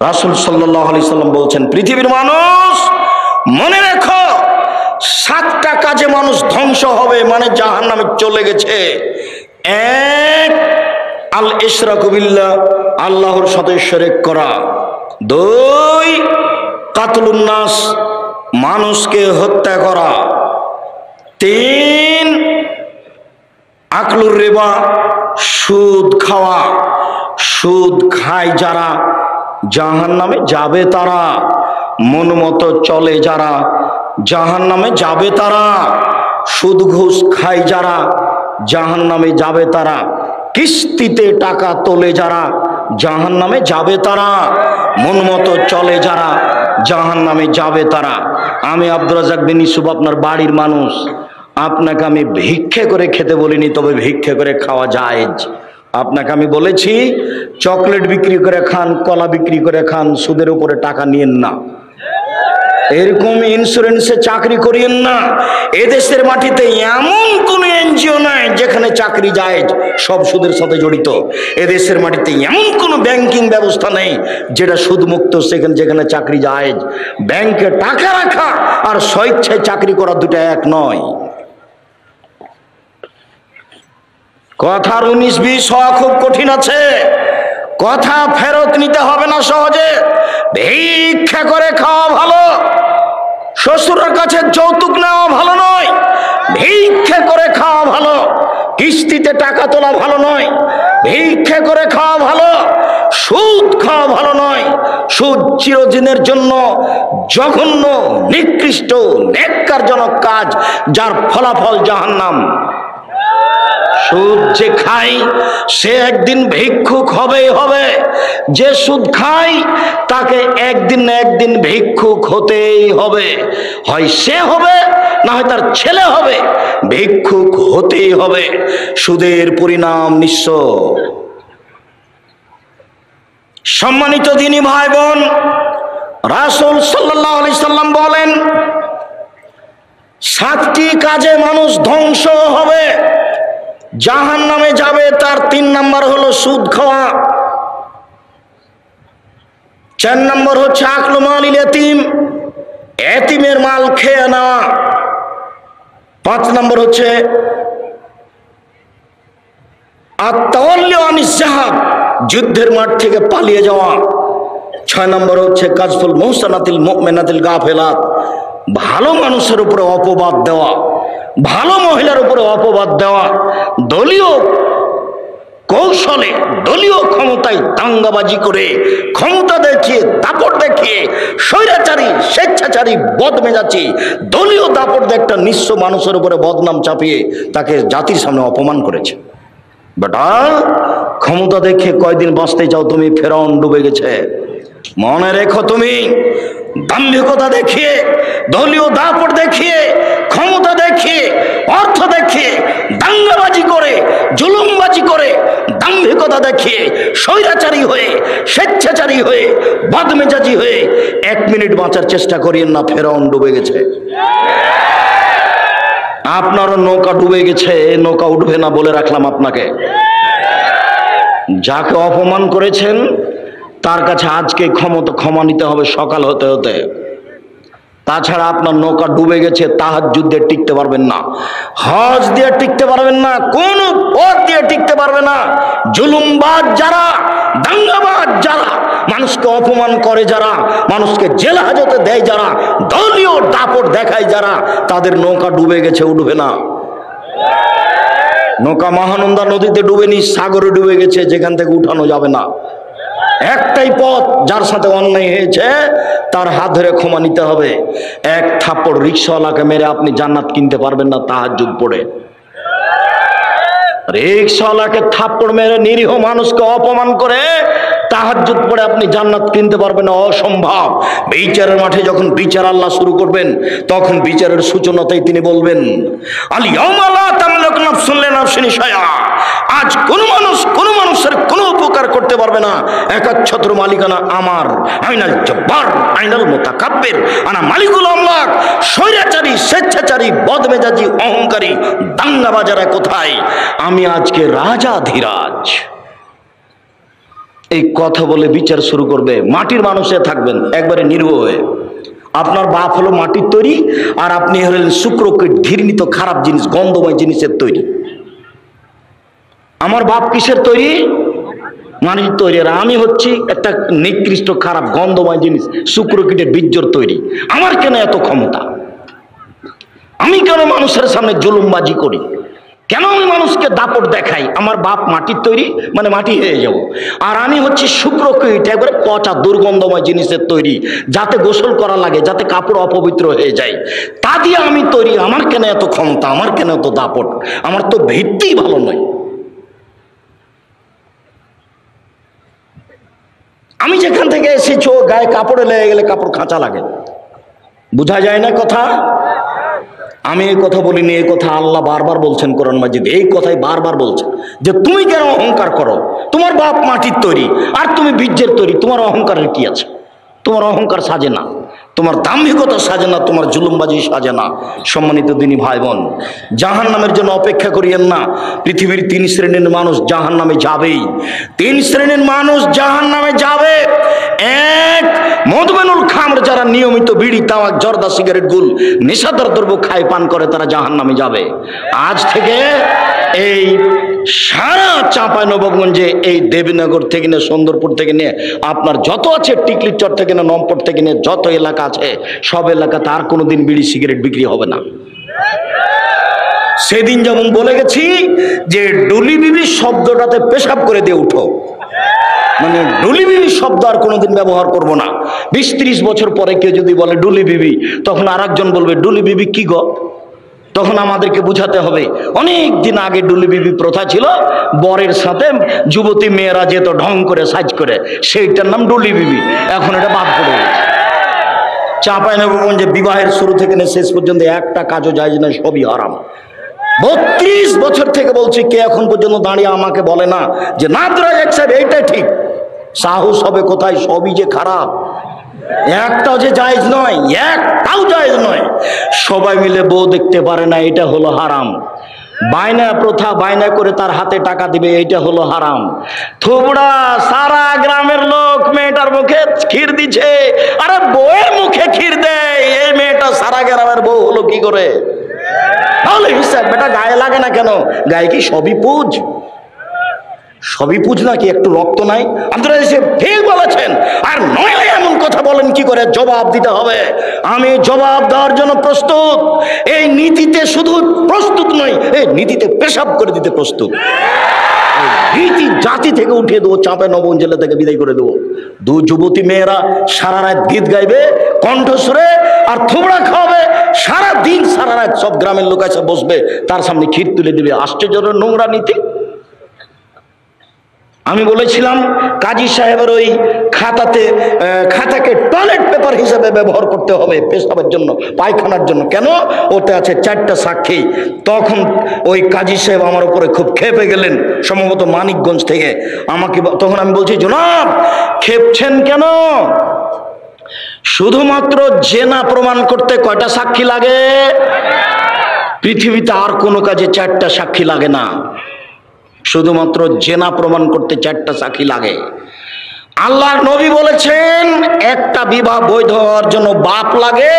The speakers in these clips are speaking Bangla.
রাসূল সাল্লাল্লাহু আলাইহি সাল্লাম বলছেন, পৃথিবীর মানুষ মনে রেখো, 7টা কাজে মানুষ ধ্বংস হবে, মানে জাহান্নামে চলে গেছে। 1, আল ইশরাকু বিল্লাহ, আল্লাহর সাথে শিরক করা। 2, কাতলুন নাস, মানুষকে হত্যা করা। 3, আকলুর রিবা, সুদ খাওয়া। সুদ খায় যারা জাহান্নামে যাবে তারা, মন মতো চলে যারা জাহান্নামে যাবে তারা। সুদ ঘুষ খায় যারা জাহান্নামে যাবে তারা। কিস্তিতে টাকা তোলে যারা জাহান্নামে যাবে তারা। মন মতো চলে যারা জাহান্নামে যাবে তারা। আমি আব্দুর রাজ্জাক বিন ইউসুফ, আপনার বাড়ির মানুষ, আপনাকে আমি ভিক্ষে করে খেতে বলিনি, তবে ভিক্ষে করে খাওয়া জায়েজ। আপনাকে আমি বলেছি চকলেট বিক্রি করে খান, কলা বিক্রি করে খান, সুদের উপরে টাকা নিয়েন না। এরকম ইন্স্যুরেন্সে চাকরি করিয়েন না। এদেশের মাটিতে এমন কোন এনজিও নাই যেখানে চাকরি জায়েজ, সব সুদের সাথে জড়িত। এদেশের মাটিতে এমন কোন ব্যাংকিং ব্যবস্থা নেই যেটা সুদমুক্ত, সেখানে যেখানে চাকরি জায়েজ। ব্যাংকে টাকা রাখা আর স্বেচ্ছায় চাকরি করা দুটো এক নয়। কথার 19-20 হওয়া খুব কঠিন আছে। কথা ফেরত নিতে হবে না সহজে। ভিক্ষা করে খাওয়া ভালো, শ্বশুরের কাছে যৌতুক নেওয়া ভালো নয়। ভিক্ষা করে খাওয়া ভালো, কিস্তিতে টাকা তোলা ভালো নয়। ভিক্ষা করে খাওয়া ভালো, সুদ খাওয়া ভালো নয়। সুদ চিরদিনের জন্য জঘন্য, নিকৃষ্ট, নেক্কারজনক কাজ, যার ফলাফল জাহান্নাম। সুদ যে খায় সে একদিন ভিক্ষুক হবেই হবে। যে সুদ খায় তাকে একদিন না একদিন ভিক্ষুক হতেই হবে। হয় সে হবে, না হয় তার ছেলে হবে, ভিক্ষুক হতেই হবে। সুদের পরিণাম নিঃস্ব। সম্মানিত দিনী ভাই বোন, রাসূল সাল্লাল্লাহু আলাইহি সাল্লাম বলেন 7টি কাজে মানুষ ধ্বংস হবে, জাহান্নামে যাবে। তার 3 নম্বর হলো সুদ খাওয়া। 4 নম্বর হচ্ছে আকলু মালিল ইয়াতীম, এতিমের মাল খেয়ে নেওয়া। 5 নম্বর হচ্ছে আত-তাওয়াল্লি আনিস জিহাদ, যুদ্ধের মাঠ থেকে পালিয়ে যাওয়া। 6 নম্বর হচ্ছে কাজফুল মুহসানাতিল মুমিনাতিল গাফিলাত, ভালো মানুষের উপরে অপবাদ দেওয়া, ভালো মহিলার উপরে অপবাদ দেওয়া, দলীয় কৌশলে, দলীয় ক্ষমতায় দাঙ্গাবাজি করে, ক্ষমতা দেখিয়ে, দাপট দেখিয়ে, স্বৈরাচারী, স্বেচ্ছাচারী, বদমেজাজি দলীয় দাপট দিয়ে একটা নিঃস্ব মানুষের উপরে বদনাম চাপিয়ে তাকে জাতির সামনে অপমান করেছে। বেটা, ক্ষমতা দেখে কয়দিন বাঁচতে চাও তুমি? ফেরাউন ডুবে গেছে। মনে রেখো, তুমি দাম্ভিকতা দেখিয়ে, দলীয় দাপট দেখিয়ে, ক্ষমতা দেখিয়ে, অর্থ দেখিয়ে, দাঙ্গাবাজি করে, জুলুমবাজি করে, দাম্ভিকতা দেখিয়ে, স্বৈরাচারী হয়ে, স্বেচ্ছাচারী হয়ে, বদমেজাজি হয়ে 1 মিনিট বাঁচার চেষ্টা করিয়েন না। ফেরাউন ডুবে গেছে। আপনারও নৌকা ডুবে গেছে, নৌকা উঠবে না বলে রাখলাম আপনাকে। যাকে অপমান করেছেন তার কাছে আজকে ক্ষমা নিতে হবে সকাল হতে হতে। তাছাড়া আপনার নৌকা ডুবে গেছে, তাহাজ্জুদ দিয়ে টিকতে পারবেন না, হজ দিয়ে টিকতে পারবেন না, কোন পথ দিয়ে টিকতে পারবে না। জুলুমবাজ যারা, দাঙ্গাবাজ যারা, মানুষকে অপমান করে যারা, মানুষকে জেল হাজতে দেয় যারা, দলীয় দাপট দেখায় যারা, তাদের নৌকা ডুবে গেছে, উঠবে না। নৌকা মহানন্দা নদীতে ডুবেনি, সাগরে ডুবে গেছে, যেখান থেকে উঠানো যাবে না। একটাই পথ, যার সাথে অন্যায় হয়েছে তার হাত ধরে ক্ষমা নিতে হবে। 1 থাপ্পড় রিকশাওয়ালাকে মেরে আপনি জান্নাত কিনতে পারবেন না তাহাজ্জুদ পড়ে। রিকশাওয়ালাকে থাপ্পড় মেরে, নিরীহ মানুষকে অপমান করে তাহাজ্জুদ পড়ে আপনি জান্নাত কিনতে পারবেন না, অসম্ভব। বিচারের মাঠে যখন বিচার আল্লাহ শুরু করবেন, তখন বিচারের সূচনাতেই তিনি বলবেন, আল ইয়াউমা লা তামলিকু নাফসুন লিনাফসিন শাইআ, আজ কোন মানুষ কোন মানুষের কোনো উপকার করতে পারবে না, একচ্ছত্র মালিকানা আমার। আইনাল জব্বার, আইনাল মুতাকাব্বির, আনা মালিকুল আমলাক। স্বৈরাচারী, স্বেচ্ছাচারী, বদমেজাজি, অহংকারী, দাঙ্গাবাজারা কোথায়? আমি আজকে রাজাধিরাজ। এই কথা বলে বিচার শুরু করবে। মাটির মানুষে থাকবেন একবারে নির্ভয় হয়ে। আপনার বাপ হলো মাটির তৈরি, আর আপনি হলেন শুক্রকীট, ঘৃণিত খারাপ জিনিস, গন্ধময় জিনিসের তৈরি। আমার বাপ কিসের তৈরি? মাটির তৈরি। আর আমি হচ্ছি একটা নিকৃষ্ট খারাপ গন্ধময় জিনিস, শুক্রকীটের বীর্যর তৈরি। আমার কেন এত ক্ষমতা? আমি কেন মানুষের সামনে জুলুমবাজি করি? কেন আমি মানুষকে দাপট দেখাই? আমার বাপ মাটির তৈরি, মানে মাটি হয়ে যাব। আর আমি হচ্ছি শুক্রকীট, একবারে পচা দুর্গন্ধময় জিনিসের তৈরি, যাতে গোসল করা লাগে, যাতে কাপড় অপবিত্র হয়ে যায়, তা দিয়ে আমি তৈরি। আমার কেন এত ক্ষমতা? আমার কেন এত দাপট? আমার তো ভিত্তিই ভালো নয়। আমি যেখান থেকে এসেছি, ও গায়ে কাপড়ে লেগে গেলে কাপড় খাঁচা লাগে, বোঝা যায় না কথা? আমি এই কথা বলিনি, এই কথা আল্লাহ বারবার বলছেন কোরআন মাজিদ। এই কথাই বারবার বলছেন যে তুমি কেন অহংকার করো? তোমার বাপ মাটির তৈরি আর তুমি বীর্যের তৈরি, তোমার অহংকারের কি আছে? তোমার অহংকার সাজে না, তোমার দাম্ভিকতা সাজে না, তোমার জুলুমবাজি সাজে না। সম্মানিত দিনী ভাই বোন, জাহান নামের জন্য অপেক্ষা করিয়েন না। পৃথিবীর 3 শ্রেণীর মানুষ জাহান নামে যাবেই। 3 শ্রেণীর মানুষ জাহান নামে যাবে। এক, মদমেনুল খামর, যারা নিয়মিত বিড়ি, তামাক, জর্দা, সিগারেট, গুল, নেশাদার দ্রব্য খায়, পান করে, তারা জাহান নামে যাবে। আজ থেকে এই সারা চাঁপাইনবাবগঞ্জে, এই দেবীনগর থেকে নিয়ে, সুন্দরপুর থেকে নিয়ে, আপনার যত আছে, টিকলিচর থেকে নিয়ে, নম্পট থেকে নিয়ে, যত এলাকা আছে, সব এলাকাতে আর কোনোদিন বিড়ি সিগারেট বিক্রি হবে না। সেদিন যেমন বলে গেছি যে ডুলি বিবি শব্দটাতে পেশাব করে দিয়ে উঠো, মানে ডুলি বিবি শব্দ আর কোনোদিন ব্যবহার করব না। 20-30 বছর পরে কেউ যদি বলে ডুলি বিবি, তখন আর একজন বলবে ডুলি বিবি কি গো? তখন আমাদেরকে বুঝাতে হবে অনেক দিন আগে ডুলি বিবি প্রথা ছিল, বরের সাথে যুবতী মেয়েরা যেত ঢং করে, সাজ করে, সেইটার নাম ডুলি বিবি। এখন এটা বাদ পড়ে গেছে। চাঁপাইনবাবগঞ্জে বিবাহের শুরু থেকে শেষ পর্যন্ত একটা কাজও জায়েজ না, সবই হারাম। 32 বছর থেকে বলছি, কে এখন পর্যন্ত দাঁড়িয়ে আমাকে বলে না যে নাদরা সাহেব এইটাই ঠিক? সাহস হবে কোথায়? সবই যে খারাপ, একটাও যে জায়েজ নয়, একটাও জায়েজ নয়। সবাই মিলে বউ দেখতে পারে না, এটা হলো হারাম। বায়না প্রথা, বায়না করে তার হাতে টাকা দিবে, এইটা হলো হারাম। থুবড়া, সারা গ্রামের লোক মেয়েটার মুখে ক্ষীর দিচ্ছে, আরে বউয়ের মুখে ক্ষীর দেয়, এই মেয়েটা সারা গ্রামের বউ হলো কি করে? তাহলে হিসাব বেটা গায়ে লাগে না কেন? গায়ে কি সবই পুজ? সবই পুজ নাকি? একটু রক্ত নাই? আপনারা এসে ঠিক বলেছেন। আর নইলে এমন কথা বলেন কি করে? জবাব দিতে হবে। আমি জবাব দেওয়ার জন্য প্রস্তুত। এই নীতিতে শুধু প্রস্তুত নই, এই নীতিতে পেশাব করে দিতে প্রস্তুত। নীতি জাতি থেকে উঠিয়ে দেবো, চাঁপাইনবাবগঞ্জ জেলা থেকে বিদায় করে দেবো। 2 যুবতী মেয়েরা সারা রাত গীত গাইবে কণ্ঠস্বরে, আর থুবড়া খাওয়াবে সারা দিন, সারা রাত। সব গ্রামের লোক এসে বসবে, তার সামনে ক্ষীর তুলে দিবে। আশ্চর্য নোংরা নীতি। আমি বলেছিলাম কাজী সাহেবের ওই খাতাকে টয়লেট পেপার হিসেবে ব্যবহার করতে হবে পেশাবের জন্য, পায়খানার জন্য। কেন? ওতে আছে 4টা সাক্ষী। তখন ওই কাজী সাহেব আমার উপরে খুব ক্ষেপে গেলেন, সম্ভবত মানিকগঞ্জ থেকে। আমাকে তখন আমি বলছি, জনাব ক্ষেপছেন কেন? শুধুমাত্র জেনা প্রমাণ করতে কয়টা সাক্ষী লাগে? পৃথিবীতে আর কোনো কাজে 4টা সাক্ষী লাগে না, শুধুমাত্র জেনা প্রমাণ করতে 4টা সাক্ষী লাগে। আল্লাহর নবী বলেছেন একটা বিবাহ বৈধ হওয়ার জন্য বাপ লাগে,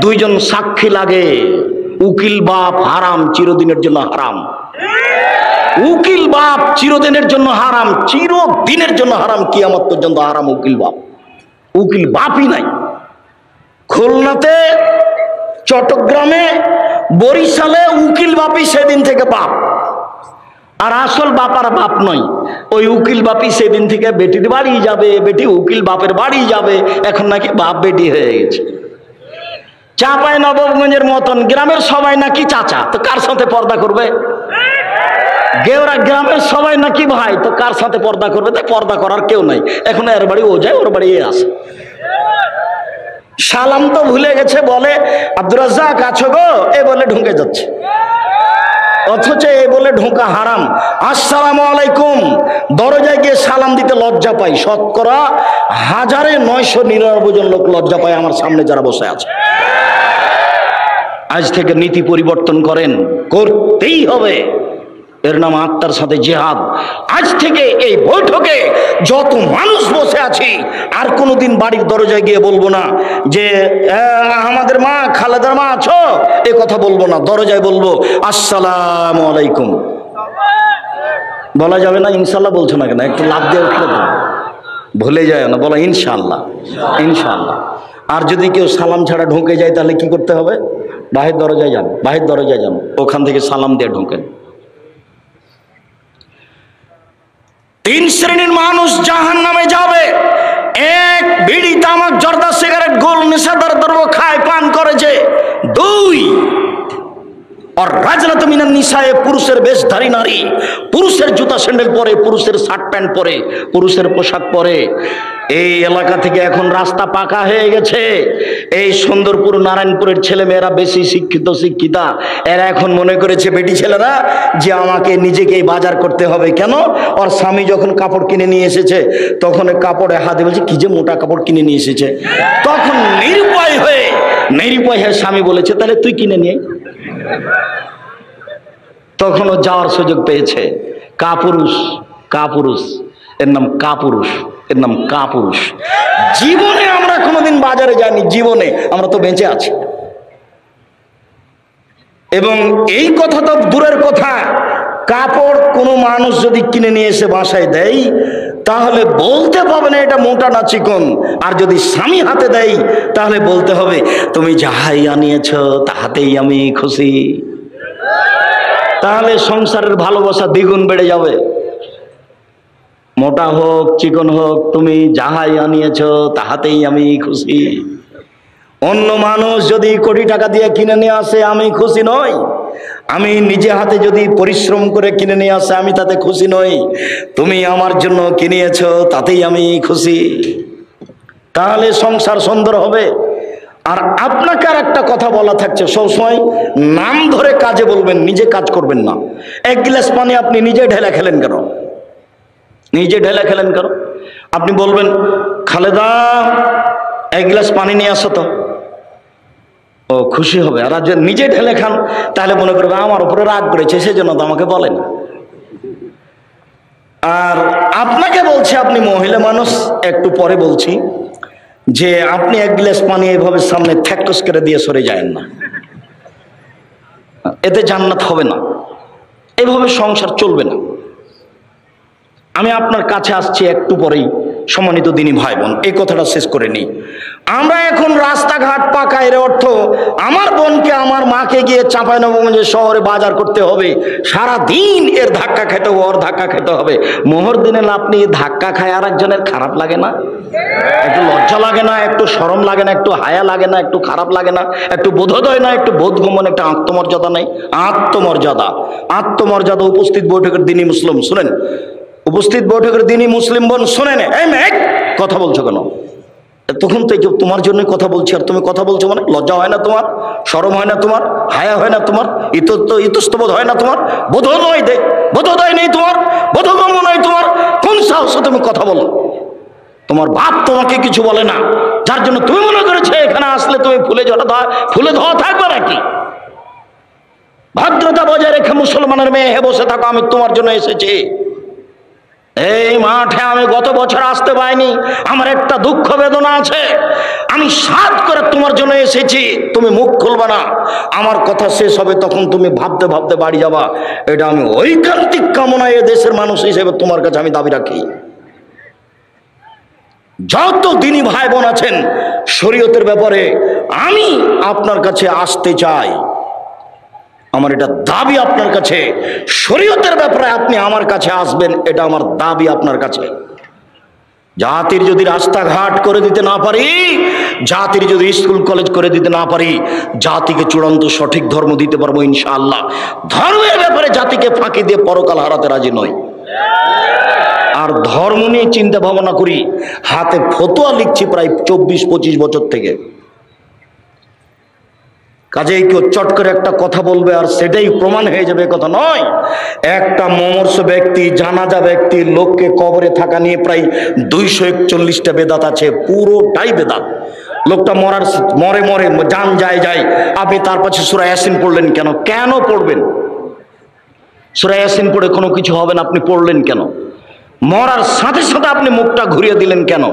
2 জন সাক্ষী লাগে। উকিল বাপ হারাম, চিরদিনের জন্য হারাম। উকিল বাপ চিরদিনের জন্য হারাম, চিরদিনের জন্য হারাম, কিয়ামত পর্যন্ত হারাম উকিল বাপ। উকিল বাপই নাই। খুলনাতে, চট্টগ্রামে, বরিশালে উকিল বাপই সেদিন থেকে বাপ। আর আসল বাপ আর বাপ নয়, ওই উকিল বাপই সেদিন থেকে বেটির বাড়ি যাবে, বেটি উকিল বাপের বাড়ি যাবে। এখন নাকি বাপ বেটি হয়ে গেছে। চাঁপাইনবাবগঞ্জের মতন গ্রামের সবাই নাকি চাচা, তো কার সাথে পর্দা করবে? গেওরা গ্রামের সবাই নাকি ভাই, তো কার সাথে পর্দা করবে? তো পর্দা করার কেউ নাই। এখন এর বাড়ি ও যায়, ওর বাড়ি এ আসে। সালাম তো ভুলে গেছে, বলে আব্দুর রাজ্জাক আছো গো, এ বলে ঢুকে যাচ্ছে। অথচ এই বলে ঢোকা হারাম। আসসালামু আলাইকুম, দরজায় গিয়ে সালাম দিতে লজ্জা পাই। শতকরা 1999 জন লোক লজ্জা পায় আমার সামনে যারা বসে আছে। আজ থেকে নীতি পরিবর্তন করেন, করতেই হবে। এর নাম আত্মার সাথে জিহাদ। আজ থেকে এই বৈঠকে যত মানুষ বসে আছি আর কোনোদিন বাড়ির দরজায় গিয়ে বলবো না যে আমাদের মা খালেদার মা আছো, এ কথা বলবো না। দরজায় বলবো আসসালামু আলাইকুম। বলা যাবে না ইনশাল্লাহ বলছো না কেন? একটু লাভ দিয়ে উঠলে তো ভুলে যায় না, বলো ইনশাল্লাহ। ইনশাল্লাহ। আর যদি কেউ সালাম ছাড়া ঢুকে যায় তাহলে কি করতে হবে? বাহির দরজায় যান, বাহির দরজায় যান, ওখান থেকে সালাম দিয়ে ঢুকেন। 3 শ্রেণীর মানুষ জাহান্নামে যাবে। 1, বিড়ি তামাক জর্দা সিগারেট গোল নেশাদার দ্রব্য খায় পান করেছে। 2, আর রাজনাত মিনান নিসায়ে, পুরুষের বেশধারী নারী, পুরুষের জুতা স্যান্ডেল পরে, পুরুষের শার্ট প্যান্ট পরে, পুরুষের পোশাক পরে। এই এলাকা থেকে এখন রাস্তা পাকা হয়ে গেছে। এই সুন্দরপুর নারায়ণপুরের ছেলে মেয়েরা বেশি শিক্ষিত শিক্ষিতা, এরা এখন মনে করেছে বেটি ছেলেরা যে আমাকে নিজেকেই বাজার করতে হবে। কেন? ওর স্বামী যখন কাপড় কিনে নিয়ে এসেছে তখন কাপড়ে হাতে বলছে কি যে মোটা কাপড় কিনে নিয়ে এসেছে। তখন নিরুপায় হয়ে স্বামী বলেছে তাহলে তুই কিনে নিয়ে। তখন ও যাওয়ার সুযোগ পেয়েছে। কাপুরুষ, কাপুরুষ, এর নাম কাপুরুষ, এর নাম কাপুরুষ। জীবনে আমরা কোনোদিন বাজারে যাইনি, জীবনে আমরা তো বেঁচে আছি। এবং এই কথা তো দূরের কথা, কাপড় কোনো মানুষ যদি কিনে নিয়ে এসে বাসায় দেয় তাহলে বলতে পারবে না এটা মোটা না চিকন। আর যদি স্বামী হাতে দেয় তাহলে বলতে হবে তুমি যাহাই আনিয়েছ তাহাতেই আমি খুশি। তাহলে সংসারের ভালোবাসা দ্বিগুণ বেড়ে যাবে। মোটা হোক চিকন হোক, তুমি যাহাই আনিয়েছ তাহাতেই আমি খুশি। অন্য মানুষ যদি কোটি টাকা দিয়ে কিনে নিয়ে আসে আমি খুশি নই। আমি নিজে হাতে যদি পরিশ্রম করে কিনে নিয়ে আসে আমি তাতে খুশি নই। তুমি আমার জন্য কিনিয়েছ তাতেই আমি খুশি। তাহলে সংসার সুন্দর হবে। আর আপনাকে আর একটা কথা বলা থাকছে, সবসময় নাম ধরে কাজে বলবেন, নিজে কাজ করবেন না। 1 গ্লাস পানি আপনি নিজে ঢেলে খেলেন কেন? নিজে ঢেলে খেলেন কেন? আপনি বলবেন খালেদা 1 গ্লাস পানি নিয়ে আসো তো, ও খুশি হবে। আর যদি নিজে ঢেলে খান তাহলে মনে করবে আমার উপরে রাগ করেছে সেজন্য তো আমাকে বলেন। আর আপনাকে বলছি, আপনি মহিলা মানুষ, একটু পরে বলছি যে আপনি 1 গ্লাস পানি এইভাবে সামনে থ্যাকস করে দিয়ে সরে যায়েন না, এতে জান্নাত হবে না, এইভাবে সংসার চলবে না। আমি আপনার কাছে আসছি একটু পরেই। সম্মানিত দিনী ভাই বোন, এই কথাটা শেষ করে নিই। আমরা এখন রাস্তাঘাট পাকা, এর অর্থ আমার বোনকে আমার মাকে গিয়ে চাঁপাইনবাবগঞ্জ শহরে বাজার করতে হবে, সারা দিন এর ধাক্কা খেতে হবে, ওর ধাক্কা খেতে হবে। মোহর দিনে আপনি ধাক্কা খায় আর একজনের খারাপ লাগে না? একটু লজ্জা লাগে না? একটু শরম লাগে না? একটু হায়া লাগে না? একটু খারাপ লাগে না? একটু বোধোদয় না? একটু বোধগমন, একটা আত্মমর্যাদা নেই? আত্মমর্যাদা, আত্মমর্যাদা। উপস্থিত বৈঠকের দিনী মুসলিম শুনেন, উপস্থিত বৈঠকের দিনী মুসলিম বোন শোনেন। এই মেঘ, কথা বলছো কেন? তখন তো তোমার জন্য কথা বলছি আর তুমি কথা বলছো মানে লজ্জা হয় না তোমার? শরম হয় না তোমার? হায়া হয় না তোমার? ইতস্তবোধ হয় না তোমার? বোধোদয় বোধোদয় নেই তোমার? বোধগম্য নয় তোমার? কোন সাহসে তুমি কথা বলো? তোমার বাপ তোমাকে কিছু বলে না, যার জন্য তুমি মনে করেছো এখানে আসলে তুমি ফুলে ধোয়া থাকবে নাকি? ভদ্রতা বজায় রেখে মুসলমানের মেয়ে হে বসে থাকো, আমি তোমার জন্য এসেছি। এই মাঠে আমি গত বছর আসতে পাইনি, আমার একটা দুঃখ বেদনা আছে। আমি সাধ করে তোমার জন্য এসেছি, তুমি মুখ খুলবে না। আমার কথা শেষ হবে তখন তুমি ভাবতে ভাবতে বাড়ি যাবা। এটা আমি ঐকান্তিক কামনা এ দেশের মানুষ হিসেবে তোমার কাছে আমি দাবি রাখি। যত দিনী ভাই বোন আছেন, শরীয়তের ব্যাপারে আমি আপনার কাছে আসতে চাই। আমার এটা দাবি আপনার কাছে, শরীয়তের ব্যাপারে আপনি আমার কাছে আসবেন, এটা আমার দাবি আপনার কাছে। জাতির যদি রাস্তাঘাট করে দিতে না পারি, জাতির যদি স্কুল কলেজ করে দিতে না পারি, জাতিকে চূড়ান্ত সঠিক ধর্ম দিতে পারবো ইনশাআল্লাহ। ধর্মের ব্যাপারে জাতিকে ফাঁকি দিয়ে পরকাল হারাতে রাজি নই। আর ধর্ম নিয়ে চিন্তা ভাবনা করি, হাতে ফতোয়া লিখছি প্রায় 24-25 বছর থেকে। কাজেই কেউ চট করে একটা কথা বলবে আর সেটাই প্রমাণ হয়ে যাবে, কথা নয়। একটা মমর্ষ ব্যক্তি, জানাজা ব্যক্তি, লোককে কবরে থাকা নিয়ে প্রায় 241টা বেদাত আছে, পুরোটাই বেদাত। লোকটা মরে জান যায়। আপনি তার পাশে সূরা ইয়াসিন পড়লেন কেন? কেন পড়বেন? সূরা ইয়াসিন পড়ে কোনো কিছু হবে না, আপনি পড়লেন কেন? মরার সাথে সাথে আপনি মুখটা ঘুরিয়ে দিলেন কেন?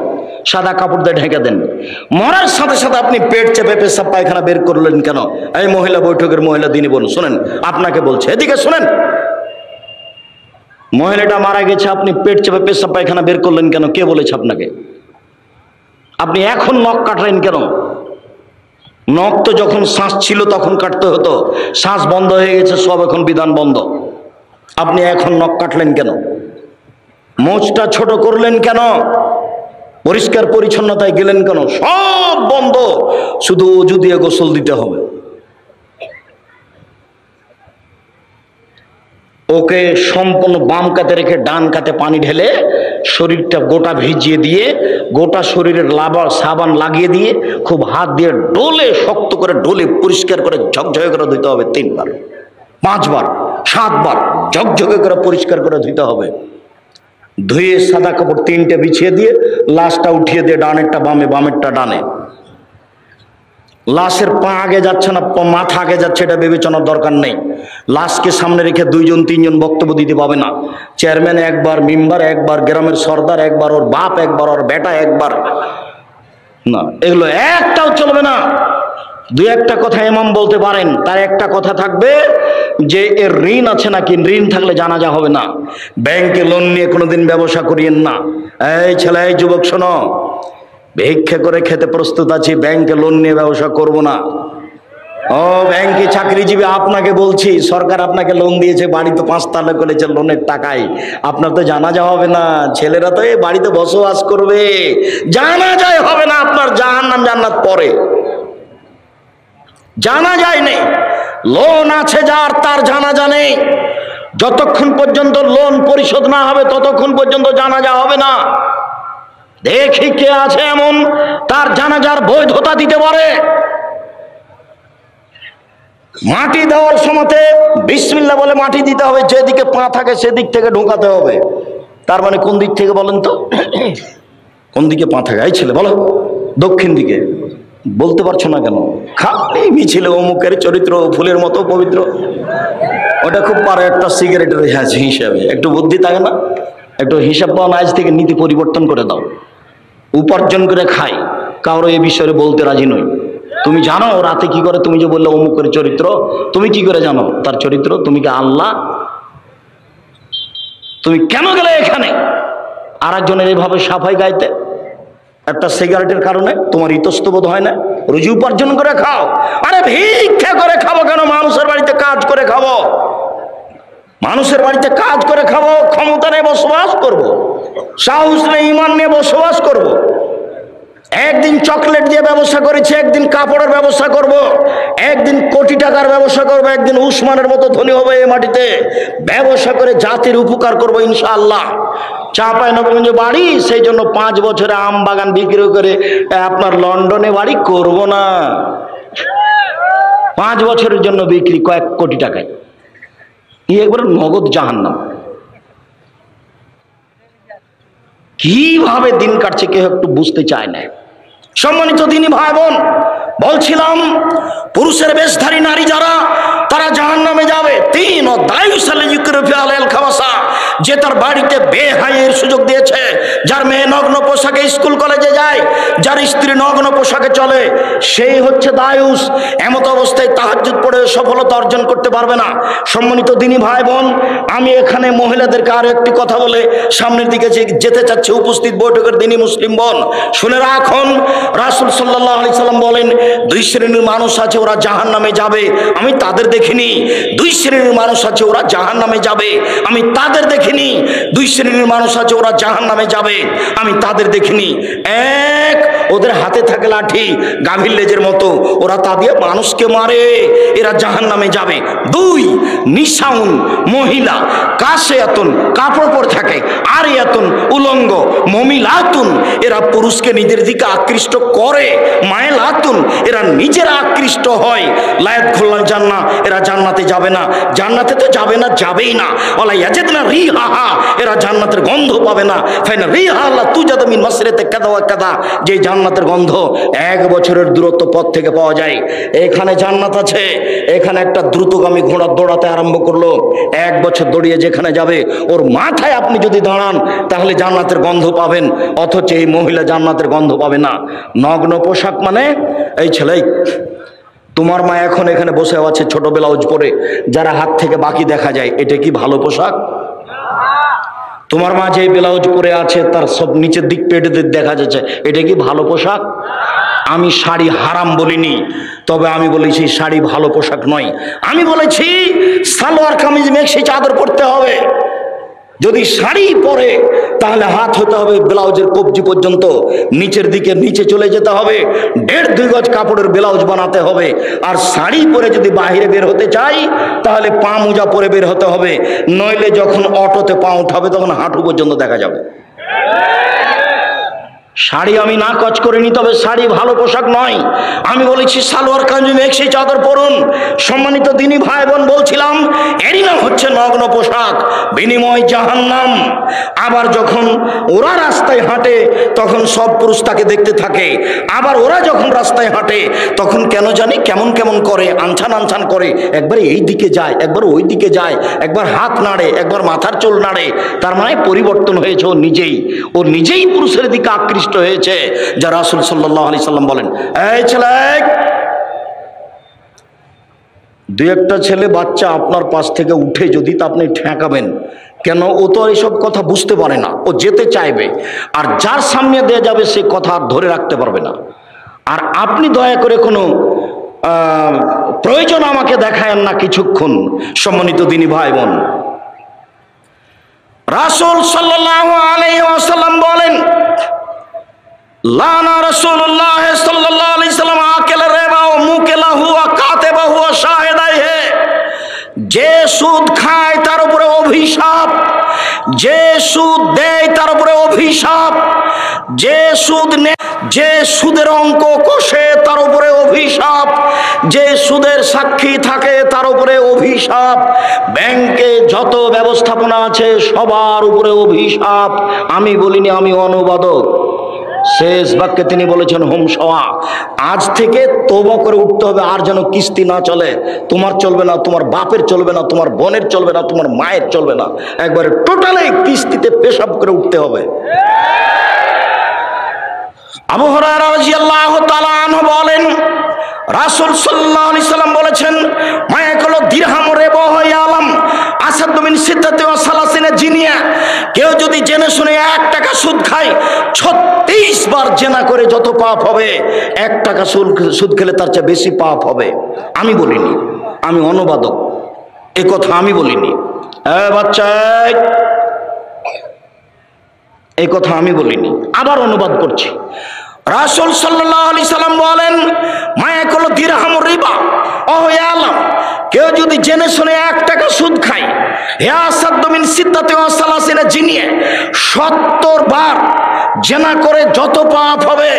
সাদা কাপড় দিয়ে ঢেকে দেন। মরার সাথে সাথে আপনি পেট চেপে পেশাব পায়খানা বের করলেন কেন? এই মহিলা বৈঠকের মহিলা দিনী বোন শুনেন, আপনাকে বলছে, এদিকে শুনেন। মহিলাটা মারা গেছে, আপনি পেট চেপে পেশাব পায়খানা বের করলেন কেন? কে বলেছে আপনাকে? আপনি এখন নখ কাটলেন কেন? নখ তো যখন শ্বাস ছিল তখন কাটতে হতো, শ্বাস বন্ধ হয়ে গেছে, সব এখন বিধান বন্ধ। আপনি এখন নখ কাটলেন কেন? মোচটা ছোট করলেন কেন? পরিষ্কার পরিচ্ছন্নতায় গেলেন কেন? সব বন্ধ, শুধু ওযু দিয়ে গোসল দিতে হবে। ওকে সম্পূর্ণ বাম কাতে রেখে ডান কাতে পানি ঢেলে শরীরটা গোটা ভিজিয়ে দিয়ে, গোটা শরীরের সাবান লাগিয়ে দিয়ে খুব হাত দিয়ে ডলে, শক্ত করে ডলে পরিষ্কার করে ঝকঝকে করে ধুতে হবে 3 বার, 5 বার, 7 বার ঝকঝকে করে পরিষ্কার করে ধুতে হবে। ধুয়ে সাদা কাপড় 3টে বিছিয়ে দিয়ে লাশটা উঠিয়ে দিয়ে ডানেরটা বামে, বামেরটা ডানে। লাশের পা আগে যাচ্ছে না মাথা আগে যাচ্ছে এটা বিবেচনার দরকার নেই। লাশকে সামনে রেখে 2জন 3জন বক্তব্য দিতে পাবে না। চেয়ারম্যান একবার, মেম্বার একবার, গ্রামের সর্দার একবার, ওর বাপ একবার, ওর বেটা একবার, না এগুলো একটাও চলবে না। 2-1টা কথা ইমাম বলতে পারেন, তার একটা কথা থাকবে যে এর ঋণ আছে নাকি, ঋণ থাকলে জানাজা হবে না। ব্যাংকে লোন নিয়ে কোনোদিন ব্যবসা করিয়েন না। এই ছেলে, এই যুবক শোনো, ভিক্ষা করে খেতে প্রস্তুত আছি, ব্যাংকে লোন নিয়ে ব্যবসা করব না। ও ব্যাংকে চাকরিজীবী, আপনাকে বলছি, সরকার আপনাকে লোন দিয়েছে, বাড়ি তো 5 তলা করেছে লোনের টাকায়, আপনার তো জানাজা হবে না। ছেলেরা তো এই বাড়িতে বসবাস করবে, জানাজাই হবে না আপনার। জাহান্নাম জান্নাত পরে, জানাজাই নেই। লোন আছে যার, তার জানাজা নেই। যতক্ষণ পর্যন্ত লোন পরিশোধ না হবে ততক্ষণ পর্যন্ত জানাজা হবে না। দেখি কে আছে এমন তার জানাজার বৈধতা দিতে পারে। মাটি দেওয়ার সময়তে বিসমিল্লাহ বলে মাটি দিতে হবে, যেদিকে পা থাকে সেদিক থেকে ঢোকাতে হবে। তার মানে কোন দিক থেকে বলেন তো? কোন দিকে পা থাকে? এই ছেলে বলো, দক্ষিণ দিকে। বলতে পারছো না কেন? খালি মিছিলে অমুকের চরিত্র ফুলের মতো পবিত্র, ওটা খুব পারে একটা সিগারেটের হিসাবে। একটু বুদ্ধি থাকে না? একটু হিসাব পাও না, আজ থেকে নীতি পরিবর্তন করে দাও। উপার্জন করে খাই, কারো এ বিষয়ে বলতে রাজি নই। তুমি জানো রাতে কি করে? তুমি যে বললে অমুকের চরিত্র, তুমি কি করে জানো তার চরিত্র? তুমি কি আল্লাহ? তুমি কেন গেলে এখানে আর একজনের এইভাবে সাফাই গাইতে? একটা সিগারেটের কারণে তোমার ইতস্তবোধ হয় না? রুজি উপার্জন করে খাও। আরে ভিক্ষা করে খাবো কেন? মানুষের বাড়িতে কাজ করে খাবো, মানুষের বাড়িতে কাজ করে খাবো। ক্ষমতা নিয়ে বসবাস করবো, সাহস নিয়ে ইমান নিয়ে বসবাস করবো। একদিন চকলেট দিয়ে ব্যবসা করেছি, একদিন কাপড়ের ব্যবসা করব, একদিন কোটি টাকার ব্যবসা করব, একদিন উসমানের মতো ধনী হবে এই মাটিতে। ব্যবসা করে জাতির উপকার করব ইনশাআল্লাহ। চাঁপাইনবাবগঞ্জে বাড়ি, সেই জন্য 5 বছরে আম বাগান বিক্রি করে আপনার লন্ডনে বাড়ি করব না। 5 বছরের জন্য বিক্রি কয়েক কোটি টাকায়, একবারে নগদ জাহান্নাম। কিভাবে দিন কাটছে কেউ একটু বুঝতে চায় না। সম্মানিত দিনী ভাই বোন, বলছিলাম পুরুষের বেশধারী নারী যারা, তারা জাহান্নামে যাবে। 3 ও দায়ুসালে ইউক্রেফি আলাল খাওয়াসা, যে তার বাড়িতে বেহাইয়ের সুযোগ দিয়েছে, যার মেয়ে নগ্ন পোশাকে স্কুল কলেজে যায়, যার স্ত্রী নগ্ন পোশাকে চলে, সেই হচ্ছে দায়ুস। এমত অবস্থায় তাহাজ্জুদ পড়ে সফলতা অর্জন করতে পারবে না। সম্মানিত দিনী ভাই বোন, আমি এখানে মহিলাদেরকে আরো একটি কথা বলে সামনের দিকে যেতে চাচ্ছি। উপস্থিত বৈঠকের দিনী মুসলিম বোন, শুনে রাখুন, রাসূল সাল্লাল্লাহু আলাইহি সাল্লাম বলেন, 2 শ্রেণীর মানুষ আছে ওরা জাহান্নামে যাবে, আমি তাদের দেখিনি। 2 শ্রেণীর মানুষ আছে ওরা জাহান্নামে যাবে, আমি তাদের দেখিনি। 2 শ্রেণীর মানুষ আছে ওরা জাহান্নামে যাবে, আমি তাদের দেখিনি। 1, ওদের হাতে থাকে লাঠি গাভীর লেজের মতো, ওরা তা দিয়ে মানুষকে মারে, এরা জাহান্নামে যাবে। 2, নিসাউন, মহিলা, কাসিয়াতুন, কাপড় পরে থাকে, আরিয়াতুন, উলঙ্গ, মমিলাতুন, এরা পুরুষকে নিজের দিকে আকৃষ্ট করে, মায়লাতুন, এরা নিজেরা আকৃষ্ট হয়, লায়াত খুল্লাল জান্নাহ, এরা জান্নাতে যাবে না। জান্নাতে তো যাবে না, যাবেই না। ওয়ালা ইয়াজিদনা রিহাহা, এরা জান্নাতের গন্ধ পাবে না। ফাইনা রিহা লা তুজাদু মিন মাসরিতে কাদা ওয়া কাদা, যে জান্নাত জান্নাতের গন্ধ 1 বছরের দূরত্ব পথ থেকে পাওয়া যায়। এখানে জান্নাত আছে, এখানে একটা দ্রুতগামী ঘোড়া দৌড়াতে আরম্ভ করলো, 1 বছর দৌড়িয়ে যেখানে যাবে ওর মাথায় আপনি যদি দাঁড়ান তাহলে জান্নাতের গন্ধ পাবেন, অথচ এই মহিলা জান্নাতের গন্ধ পাবে না। নগ্ন পোশাক মানে এই ছেলে, তোমার মা এখন এখানে বসে আছে ছোট ব্লাউজ পরে, যারা হাত থেকে বাকি দেখা যায়, এটা কি ভালো পোশাক? তোমার মা যে ব্লাউজ পরে আছে তার সব নিচের দিক পেটে দেখা যাচ্ছে, এটা কি ভালো পোশাক? আমি শাড়ি হারাম বলিনি, তবে আমি বলেছি শাড়ি ভালো পোশাক নয়। আমি বলেছি সালোয়ার কামিজ মেক্সি চাদর পরতে হবে। যদি শাড়ি পরে তাহলে হাত হতে হবে ব্লাউজের কবজি পর্যন্ত, নিচের দিকে নিচে চলে যেতে হবে, 1.5-2 গজ কাপড়ের ব্লাউজ বানাতে হবে। আর শাড়ি পরে যদি বাইরে বের হতে চাই তাহলে পা মোজা পরে বের হতে হবে, নইলে যখন অটোতে পা উঠাবে তখন হাঁটু পর্যন্ত দেখা যাবে। শাড়ি আমি না কচ করিনি, তবে শাড়ি ভালো পোশাক নয়। আমি বলেছি সালোয়ার কামিজ মেক্সি চাদর পরুন। সম্মানিত দিনী ভাই বোন, বলছিলাম এরই নাম হচ্ছে নগ্ন পোশাক, বিনিময় জাহান্নাম। আবার যখন ওরা রাস্তায় হাঁটে তখন সব পুরুষ তাকে দেখতে থাকে, আবার ওরা যখন রাস্তায় হাঁটে তখন কেন জানি কেমন কেমন করে, আনছান আনছান করে, একবার এই দিকে যায় একবার ওই দিকে যায়, একবার হাত নাড়ে একবার মাথার চুল নাড়ে। তার মানে পরিবর্তন হয়েছে ও নিজেই পুরুষের দিকে আকৃষ্ট হয়েছে। যা রাসূল সাল্লাল্লাহু আলাইহি সাল্লাম বলেন, এই ছেলে, 2-1টা ছেলে বাচ্চা আপনার পাশ থেকে উঠে যদি তা আপনি ঠেকাবেন কেন? ও তো এইসব কথা বুঝতে পারে না, ও যেতে চাইবে, আর যার সামনে দিয়ে যাবে সে কথা ধরে রাখতে পারবে না। আর আপনি দয়া করে কোনো প্রয়োজন আমাকে দেখায়েন না কিছুক্ষণ। সম্মানিত দিনী ভাই বোন, রাসূল সাল্লাল্লাহু আলাইহি ওয়াসাল্লাম বলেন, লানা রাসূলুল্লাহ সাল্লাল্লাহু আলাইহি সাল্লাম আকেল রিবা ওয়া মুকিলাহু ওয়া কাতিবাহু ওয়া শাহিদাইহি। যে সুদ খায় তার উপরে অভিশাপ, যে সুদ দেয় তার উপরে অভিশাপ, যে সুদ নেয়, যে সুদের অঙ্ক কষে তার উপরে অভিশাপ, যে সুদের সাক্ষী থাকে তার উপরে অভিশাপ, ব্যাংকে যত ব্যবস্থাপনা আছে সবার উপরে অভিশাপ। আমি বলিনি, আমি অনুবাদক। শেষ বাক্যে তিনি বলেছেন হোম সওয়া, আজ থেকে তওবা করে উঠতে হবে, আর যেন কিস্তি না চলে। তোমার চলবে না, তোমার বাপের চলবে না, তোমার বোনের চলবে না, তোমার মায়ের চলবে না, একবারে টোটালি কিস্তিতে পেশাব করে উঠতে হবে। আবু হুরায়রা রাদিয়াল্লাহু তাআলা আনহু বলেন, রাসূল সাল্লাল্লাহু আলাইহি সাল্লাম বলেছেন, মায়াকুল দিরহাম রিবা ইয়ালাম আসাদু মিন সিত্তাতি ওয়া সালাসিনা জিনিয়া। কেউ যদি জেনে শুনে 1 টাকা সুদ খায়, 36 বার জেনা করে যত পাপ হবে, 1 টাকা সুদ খেলে তার চেয়ে বেশি পাপ হবে। আমি বলিনি, আমি অনুবাদক, এ কথা আমি বলিনি। বাচ্চা, এই কথা আমি বলিনি, আবার অনুবাদ করছি। রাসূল সাল্লাল্লাহু আলাইহি সাল্লাম বলেন, মায়াকুল দিরহাম রিবা ওয়া ইয়ালাম, কেউ যদি জেনে শুনে 1 টাকা সুদ খায়, ইয়া আসাদু মিন সিত্তাতি ওয়া সালাসিনা জিনিয়া, 70 বার জেনা করে যত পাপ হবে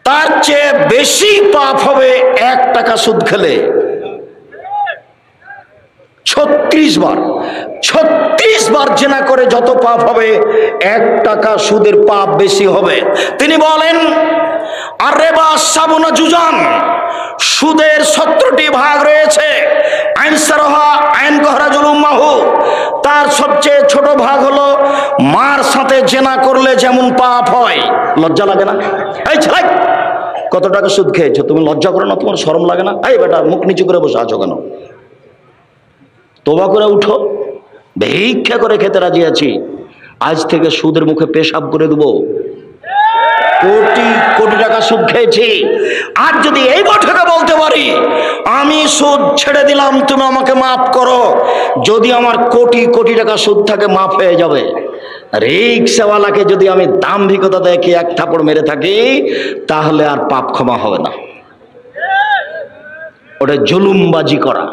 তার চেয়ে বেশি পাপ হবে 1 টাকা সুদ খেলে। 36 বার, 36 বার জেনা করে যত পাপ হবে 1 টাকা সুদের পাপ বেশি হবে। তিনি বলেন, আর রিবা সাবুনা জুজান, সুদের 17টি ভাগ রয়েছে। আইন সারহা আইন গহরাজুল উম্মাহু, তার সবচেয়ে ছোট ভাগ হলো মার সাথে জেনা করলে যেমন পাপ হয়। লজ্জা লাগে না? এই ছেলে, কত টাকা সুদ খেয়েছো, তুমি লজ্জা করো না? তোমার শরম লাগে না? এই বেটা, মুখ নিচু করে বসে আছো কেন? তওবা করে উঠো। ভিক্ষা করে খেতে রাজি আছি, আজ থেকে সুদের মুখে পেশাব করে দেবো। কোটি কোটি টাকা সুদ খেয়েছি, আর যদি এই বৈঠকে বলতে পারি আমি সুদ ছেড়ে দিলাম, তুমি আমাকে মাফ করো, যদি আমার কোটি কোটি টাকা সুদ থাকে মাফ হয়ে যাবে। রিক্সাওয়ালাকে যদি আমি দাম্ভিকতা দেখে 1 থাপড় মেরে থাকি তাহলে আর পাপ ক্ষমা হবে না, ওটা জুলুমবাজি করা।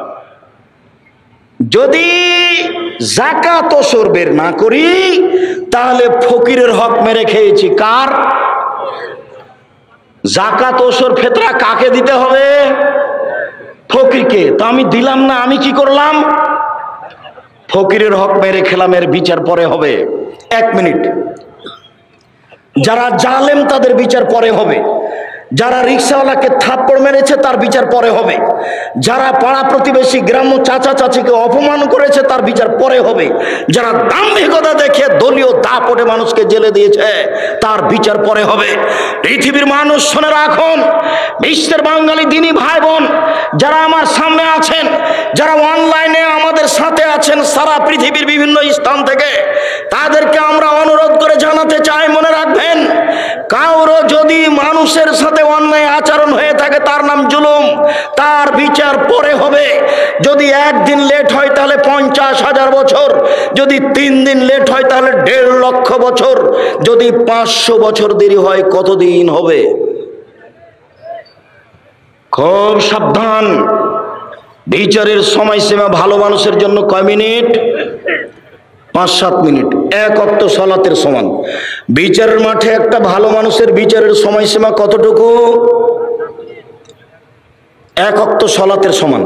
যদি যাকাত ওসর বের না করি তাহলে ফকিরের হক মেরে খেয়েছি। কার? যাকাত ওসর ফেতরা কাকে দিতে হবে? ফকিরকে। তো আমি দিলাম না, আমি কি করলাম? ফকিরের হক মেরে খেলাম, এর বিচার পরে হবে। 1 মিনিট, যারা জালেম তাদের বিচার পরে হবে, যারা রিক্সাওয়ালাকে থাপ্পড় মেরেছে তার বিচার পরে হবে, যারা পাড়া প্রতিবেশী গ্রাম্য চাচা চাচিকে অপমান করেছে তার বিচার পরে হবে, যারা দাম্ভিকতা দেখে দলীয় দাপটে মানুষকে জেলে দিয়েছে তার বিচার পরে হবে। পৃথিবীর মানুষ শুনে রাখুন, বিশ্বের বাঙালি দিনী ভাই বোন যারা আমার সামনে আছেন, যারা অনলাইনে আমাদের সাথে আছেন সারা পৃথিবীর বিভিন্ন স্থান থেকে, তাদেরকে আমরা অনুরোধ করে জানাতে চাই, মনে রাখবেন কারো যদি মানুষের সাথে অন্যায় আচরণ হয়ে থাকে তার নাম জুলুম, তার বিচার পরে হবে। যদি একদিন লেট হয় তাহলে 50,000 বছর, যদি 3 দিন লেট হয় তাহলে 1.5 লক্ষ বছর, যদি 500 বছর দেরি হয় কতদিন হবে? খুব সাবধান। বিচারের সময়সীমা ভালো মানুষের জন্য কয় মিনিট? 5-7 মিনিট, 1 ওয়াক্ত সালাতের সমান। বিচারের মাঠে একটা ভালো মানুষের বিচারের সময়সীমা কতটুকু? 1 ওয়াক্ত সালাতের সমান,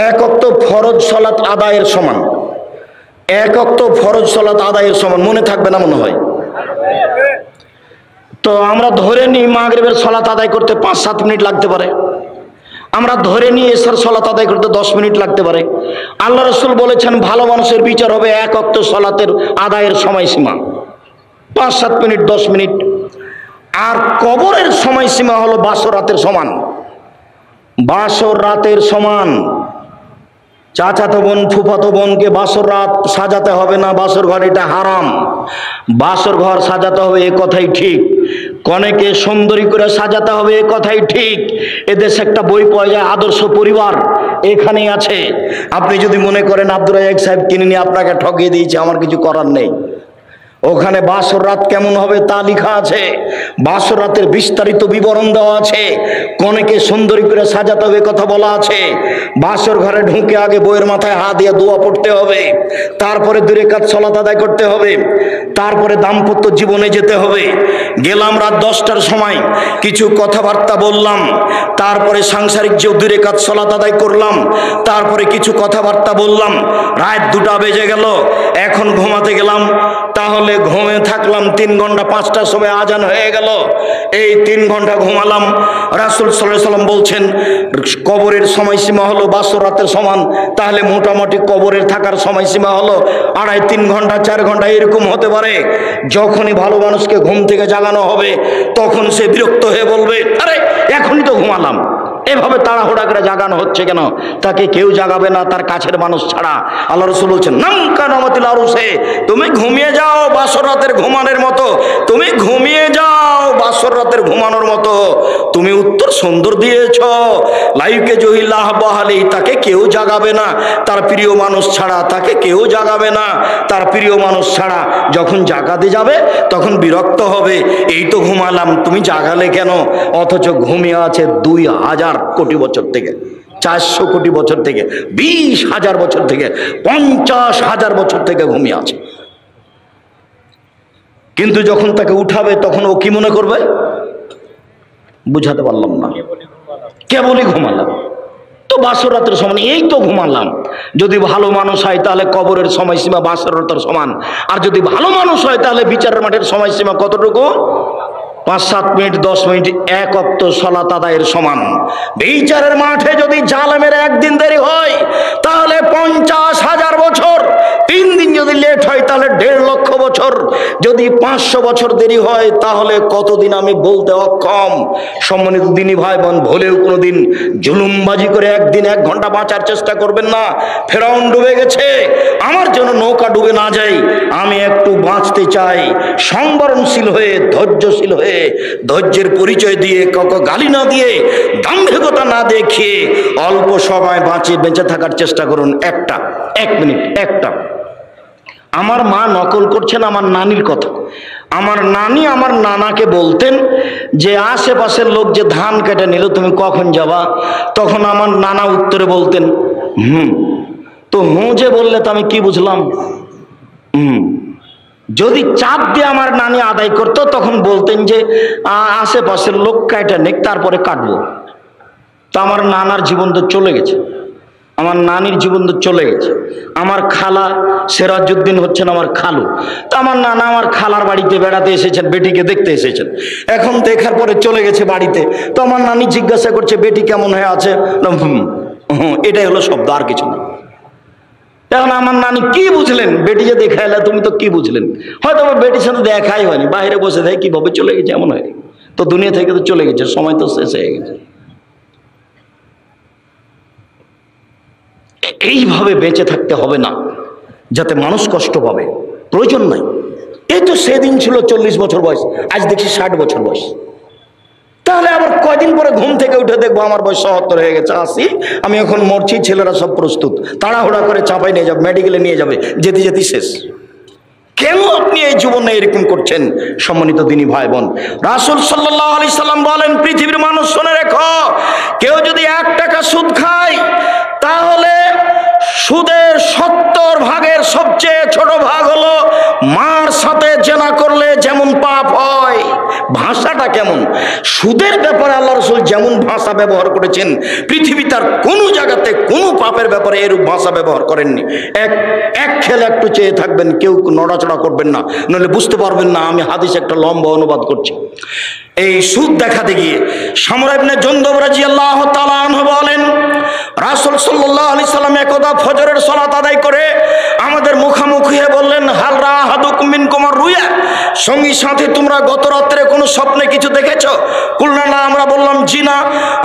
1 ওয়াক্ত ফরজ সালাত আদায়ের সমান, 1 ওয়াক্ত ফরজ সালাত আদায়ের সমান। মনে থাকবে না মনে হয়? তো আমরা ধরে নিই মাগরিবের সালাত আদায় করতে 5-7 মিনিট লাগতে পারে, আমরা ধরে নিই এশার সালাত আদায় করতে 10 মিনিট লাগতে পারে। আল্লাহ রাসূল বলেছেন ভালো মানুষের বিচার হবে 1 ওয়াক্ত সালাতের আদায়ের সময়সীমা 5-7 মিনিট, 10 মিনিট। আর কবরের সময়সীমা হলো বাসর রাতের সমান, বাসর রাতের সমান। চাচাতো বোন ফুফাতো বোনকে বাসর রাত সাজাতে হবে না, বাসর ঘর এটা হারাম। বাসর ঘর সাজাতে হবে এ কথাই ঠিক, কনেকে সুন্দরী করে সাজাতে হবে এ কথাই ঠিক। এদেশে একটা বই পাওয়া যায় আদর্শ পরিবার, এখানেই আছে। আপনি যদি মনে করেন আব্দুর রাজ্জাক সাহেব কিনে নিয়ে আপনাকে ঠকিয়ে দিয়েছে, আমার কিছু করার নেই। ওখানে বাসর রাত কেমন হবে তা লেখা আছে, বাসর রাতের বিস্তারিত বিবরণ দেওয়া আছে, কনেকে সুন্দরী করে সাজাতে হবে কথা বলা আছে। বাসর ঘরে ঢুকে আগে বইয়ের মাথায় হাত দিয়ে দোয়া পড়তে হবে, তারপরে 2 রাকাত সালাত আদায় করতে হবে, তারপরে দাম্পত্য জীবনে যেতে হবে। গেলাম রাত 10টার সময়, কিছু কথাবার্তা বললাম, তারপরে সাংসারিক যে 2 রাকাত সালাত আদায় করলাম, তারপরে কিছু কথাবার্তা বললাম, রাত 2টা বেজে গেল, এখন ঘুমাতে গেলাম। তাহলে ঘুমে থাকলাম 3 ঘন্টা, 5টার সময় আজান হয়ে গেল, এই 3 ঘন্টা ঘুমালাম। রাসূল সাল্লাল্লাহু আলাইহি ওয়াসাল্লাম বলছেন কবরের সময়সীমা হলো বাসর রাতের সমান, তাহলে মোটামুটি কবরের থাকার সময়সীমা হলো 2.5-3 ঘন্টা, 4 ঘন্টা এরকম হতে পারে। যখনই ভালো মানুষকে ঘুম থেকে জাগানো হবে তখন সে বিরক্ত হয়ে বলবে, আরে এখনই তো ঘুমালাম, এভাবে তাড়াহুড়া করে জাগানো হচ্ছে কেন? তাকে কেউ জাগাবে না তার কাছের মানুষ ছাড়া। আল্লাহ রাসূল বলছেন নাম কানামাতিল আরুসে, তুমি ঘুমিয়ে যাও বাসর রাতের ঘুমানোর মতো, তুমি ঘুমিয়ে যাও বাসর রাতের ঘুমানোর মতো। তুমি উত্তর সুন্দর দিয়েছ, লাইকে জহিল্লাহ বাহালি, তাকে কেউ জাগাবে না তার প্রিয় মানুষ ছাড়া, তাকে কেউ জাগাবে না তার প্রিয় মানুষ ছাড়া। যখন জাগাতে যাবে তখন বিরক্ত হবে, এই তো ঘুমালাম তুমি জাগালে কেন? অথচ ঘুমিয়ে আছে 2000 কোটি বছর থেকে, 400 কোটি বছর থেকে, 20,000 বছর থেকে, 50,000 বছর থেকে ঘুমিয়ে আছে। কিন্তু যখন তাকে উঠাবে তখন ও কি মনে করবে? বুঝাতে পারলাম না, কেবলই ঘুমালাম তো বাসর রাতের সমান, এই তো ঘুমালাম। যদি ভালো মানুষ হয় তাহলে কবরের সময়সীমা বাসর রাতের সমান, আর যদি ভালো মানুষ হয় তাহলে বিচারের মাঠের সময়সীমা কতটুকু? 5-7 মিনিট, 10 মিনিট, 1 ওয়াক্ত সালাত আদায়ের সমান। বিচারের মাঠে যদি জালেমের একদিন দেরি হয় তাহলে 50,000 বছর, 3 দিন যদি লেট হয় তাহলে 1.5 লক্ষ বছর, যদি 500 বছর দেরি হয় তাহলে কতদিন আমি বলতে অক্ষম। সম্মানিত দিনী ভাই বোন, ভুলেও কোনোদিন জুলুমবাজি করে একদিন 1 ঘন্টা বাঁচার চেষ্টা করবেন না। ফেরাউন ডুবে গেছে, আমার জন্য নৌকা ডুবে না যায়, আমি একটু বাঁচতে চাই, সংবরণশীল হয়ে, ধৈর্যশীল হয়ে, ধৈর্যের পরিচয় দিয়ে, কাউকে গালি না দিয়ে, দাম্ভিকতা না দেখিয়ে অল্প সময় বেঁচে থাকার চেষ্টা করুন। 1 মিনিট, একটা আমার মা নকল করছেন আমার নানির কথা। আমার নানি আমার নানাকে বলতেন যে আশেপাশের লোক যে ধান কেটে নিল তুমি কখন যাবা? তখন আমার নানা উত্তরে বলতেন তো যে বললে তো আমি কি বুঝলাম? যদি চাপ দিয়ে আমার নানি আদায় করতো তখন বলতেন যে আশেপাশের লোক কেটে নেক তারপরে কাটবো। তো আমার নানার জীবন তো চলে গেছে, আমার নানির জীবন তো চলে গেছে। আমার খালা সিরাজউদ্দিন হচ্ছেন আমার খালু। তো আমার নানা আমার খালার বাড়িতে বেড়াতে এসেছেন, বেটিকে দেখতে এসেছেন। এখন দেখার পরে চলে গেছে বাড়িতে। তো আমার নানি জিজ্ঞাসা করছে বেটি কেমন হয়ে আছে। এটাই হলো শব্দ, আর কিছু না। এখন আমার নানি কি বুঝলেন, বেটি যে দেখা এলে তুমি তো কি বুঝলেন? হয়তো আমার বেটির সাথে দেখাই হয়নি, বাইরে বসে থাকে, কিভাবে চলে গেছে এমন হয়। তো দুনিয়া থেকে তো চলে গেছে, সময় তো শেষ হয়ে গেছে। এইভাবে বেঁচে থাকতে হবে না যাতে মানুষ কষ্ট পাবে, প্রয়োজন নাই। এই তো সেদিন ছিল 40 বছর বয়স, আজ দেখছি 60 বছর বয়স। তাহলে আবার কয়দিন পরে ঘুম থেকে উঠে দেখবো আমার বয়স 77 হয়ে গেছে, 80, আমি এখন মরছি, ছেলেরা সব প্রস্তুত, তাড়াহুড়া করে চাপাই নিয়ে যাবে, মেডিকেলে নিয়ে যাবে, যেতে যেতে শেষ। কেন আপনি এই জীবনে এরকম করছেন? সম্মানিত দিনী ভাই বোন, রাসূল সাল্লাল্লাহু আলাইহি সাল্লাম বলেন, পৃথিবীর মানুষ শুনে রেখো, কেউ যদি 1 টাকা সুদ খায় তাহলে সুদের 70 ভাগের সবচেয়ে ছোট ভাগ হলো মার সাথে জেনা করলে যেমন পাপ হয়। ভাষাটা কেমন! সুদের ব্যাপারে আল্লাহ রাসূল যেমন ভাষা ব্যবহার করেছেন, পৃথিবী তার কোনো জায়গাতে কোনো পাপের ব্যাপারে এরূপ ভাষা ব্যবহার করেননি। এক খেলে একটু চেয়ে থাকবেন, কেউ নড়াচড়া করবেন না, নইলে বুঝতে পারবেন না আমি হাদিস একটা লম্বা অনুবাদ করছি। এই সুদ দেখাতে গিয়ে সামরা ইবনে জুনদুব রাদিয়াল্লাহু তাআলা আনহু বলেন, রাসূল সাল্লাল্লাহু আলাইহি সাল্লাম একদা ফজরের সালাত আদায় করে আমাদের মুখামুখি হয়ে বললেন, হাল রা আহাদুকুম মিনকুম আর-রুয়া, সঙ্গী সাথী তোমরা গত রাত্রে কোনো স্বপ্নে কিছু দেখেছো? কুলনা না, আমরা বললাম জি না,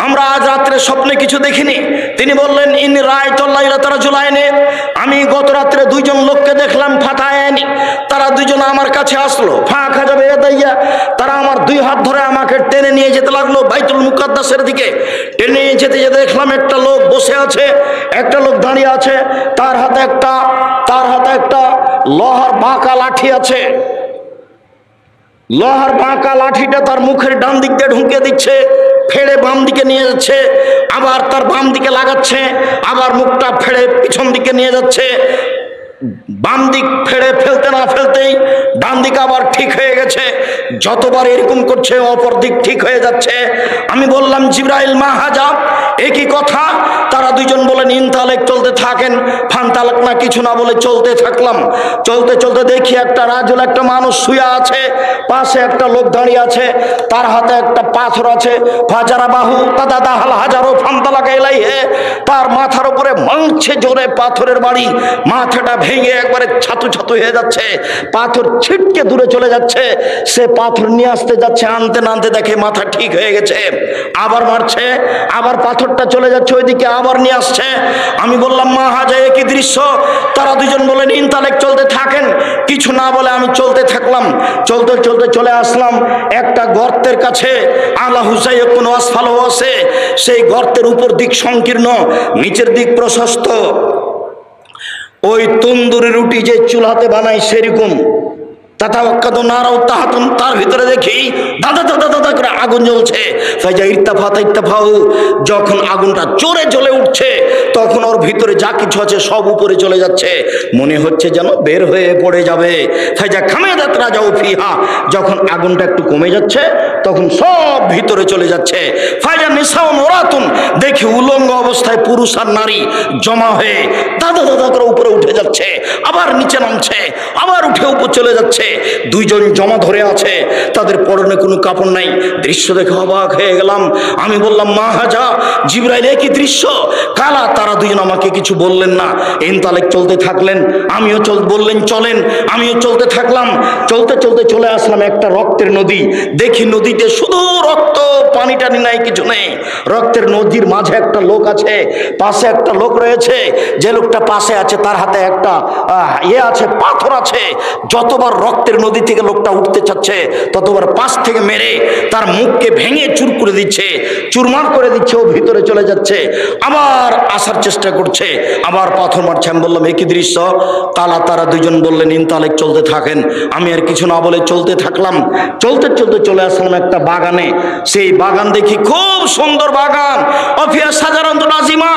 আমরা আজ রাত্রে স্বপ্নে কিছু দেখিনি। তিনি বললেন, ইন রাআইতুল লাইলাতা রাজুলাইনি, আমি গত রাত্রে 2 জন লোককে দেখলাম, ফাতায়ানি, তারা 2 জন আমার কাছে আসলো, ফাঁকা যাবে এদাইয়া, তারা আমার 2 হাত ধরে আমাকে টেনে নিয়ে যেতে লাগলো বাইতুল মুকাদ্দাসের দিকে। টেনে নিয়ে যেতে যেতে দেখলাম একটা লোক বসে আছে, একটা লোক দাঁড়িয়ে আছে, তার হাতে একটা লোহার বাঁকা লাঠি আছে। লোহার বাঁকা লাঠিটা তার মুখের ডান দিক দিয়ে ঢুকিয়ে দিচ্ছে, ফেড়ে বাম দিকে নিয়ে যাচ্ছে, আবার তার বাম দিকে লাগাচ্ছে, আবার মুখটা ফেড়ে পিছন দিকে নিয়ে যাচ্ছে। বাম দিক ফেড়ে ফেলতে না ফেলতেই ডান দিক আবার ঠিক হয়ে গেছে। যতবার এরকম করছে অপর দিক ঠিক হয়ে যাচ্ছে। আমি বললাম, জিবরাইল মা হাজা, একই কথা। তারা 2 জন বলেন, ইনতালেক, চলতে থাকেন। ফানতালেক না, কিছু না বলে চলতে থাকলাম। চলতে চলতে দেখি একটা রাজুল, একটা মানুষ শুয়ে আছে, পাশে একটা লোক দাঁড়িয়ে আছে, তার হাতে একটা পাথর আছে। ফাজারা বাহু তাদা হাল হাজারো ফানতালাকা ইলাইহি, তার মাথার উপরে মারছে জোরে পাথরের বাড়ি, মাথাটা ভেঙে একবারে ছাতু ছাতু হয়ে যাচ্ছে, পাথর ছিটকে দূরে চলে যাচ্ছে। সে পাথর নিয়ে আসতে যাচ্ছে, আনতে না আনতে দেখে মাথা ঠিক হয়ে গেছে, আবার মারছে, আবার পাথরটা চলে যাচ্ছে ওইদিকে, আবার নিয়ে আসছে। আমি বললাম, মা হাজা, একই দৃশ্য। তারা 2 জন বলেন, ইনতালেক, চলতে থাকেন। কিছু না বলে আমি চলতে থাকলাম। চলতে চলতে চলে আসলাম একটা গর্তের কাছে। আলা হুসাইকুন আসফালহু আছে, সেই গর্তের উপর দিক সংকীর্ণ, নিচের দিক প্রশস্ত। ওই তন্দুরি রুটি যে চুলাতে বানায় সেরকম। তার ভিতরে দেখি দাদা দাদা দাদা করে আগুন জ্বলছে। যখন আগুনটা জোরে জ্বলে উঠছে তখন ওর ভিতরে যা কিছু আছে সব উপরে চলে যাচ্ছে, মনে হচ্ছে যেন বের হয়ে পড়ে যাবে। যখন আগুনটা একটু কমে যাচ্ছে তখন সব ভিতরে চলে যাচ্ছে। দেখি উলঙ্গ অবস্থায় পুরুষ আর নারী জমা হয়ে দাদা দাদা করে উপরে উঠে যাচ্ছে, আবার নিচে নামছে, আবার উঠে উপর চলে যাচ্ছে। 2 জন জমা ধরে আছে, তাদের পরনে কোনো কাপড় নাই। দৃশ্য দেখে অবাক হয়ে গেলাম। আমি বললাম, মা হাজা, জিবরাইল, কি দৃশ্য! কালা। তারা 2 জন আমাকে কিছু বললেন না, ইনতালেক, চলতে থাকলেন। আমিও বললেন চলেন, আমিও চলতে থাকলাম। চলতে চলতে চলে আসলাম একটা রক্তের নদী। দেখি নদীতে শুধু রক্ত, পানি টানি নাই, কিছু নেই। রক্তের নদীর মাঝে একটা লোক আছে, পাশে একটা লোক রয়েছে। যে লোকটা পাশে আছে তার হাতে একটা আছে, পাথর আছে। যতবার রক্তের নদী থেকে লোকটা উঠতে চাচ্ছে ততবার পাশ থেকে মেরে তার মুখকে ভেঙে চুর করে দিচ্ছে, চুরমার করে দিচ্ছে। ও ভিতরে চলে যাচ্ছে, আবার আসার চেষ্টা করছে, আবার পাথর মারছে। আমি বললাম, একই দৃশ্য। কালা। তারা 2 জন বললেন, ইনতালেক, চলতে থাকেন। আমি আর কিছু না বলে চলতে থাকলাম। চলতে চলতে চলে আসলাম একটা বাগানে। সেই বাগান দেখি খুব সুন্দর বাগান, অফিয়া সাজারান্ত নাজিমা।